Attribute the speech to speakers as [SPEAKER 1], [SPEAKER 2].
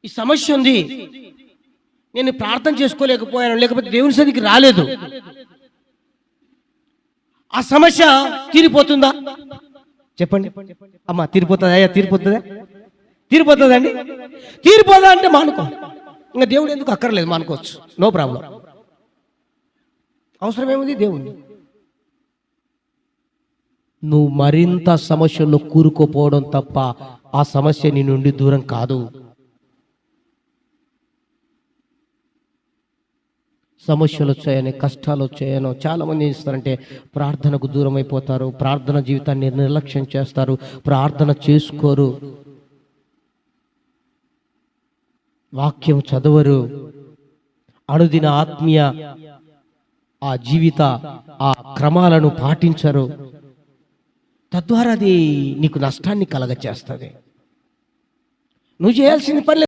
[SPEAKER 1] ఈ సమస్య ఉంది, నేను ప్రార్థన చేసుకోలేకపోయాను, లేకపోతే దేవుని సన్నిధికి రాలేదు, ఆ సమస్య తీరిపోతుందా? చెప్పండి అమ్మా, తీరిపోతుందా? అయ్యా తీరిపోతుందా? తీరిపోతుందండి. తీరిపోదా అంటే మానుకో, ఇంకా దేవుడు ఎందుకు అక్కర్లేదు, మానుకోవచ్చు, నో ప్రాబ్లం. అవసరమేముంది దేవుణ్ణి? నువ్వు మరింత సమస్యల్లో కూరుకుపోవడం తప్ప ఆ సమస్య నీ నుండి దూరం కాదు. సమస్యలు వచ్చాయని, కష్టాలు వచ్చాయనో చాలా మంది ఏం చేస్తారంటే ప్రార్థనకు దూరం అయిపోతారు, ప్రార్థన జీవితాన్ని నిర్లక్ష్యం చేస్తారు, ప్రార్థన చేసుకోరు, వాక్యం చదవరు, అనుదిన ఆత్మీయ ఆ జీవిత ఆ క్రమాలను పాటించరు. తద్వారా అది నీకు నష్టాన్ని కలగచేస్తుంది. నువ్వు చేయాల్సిన పని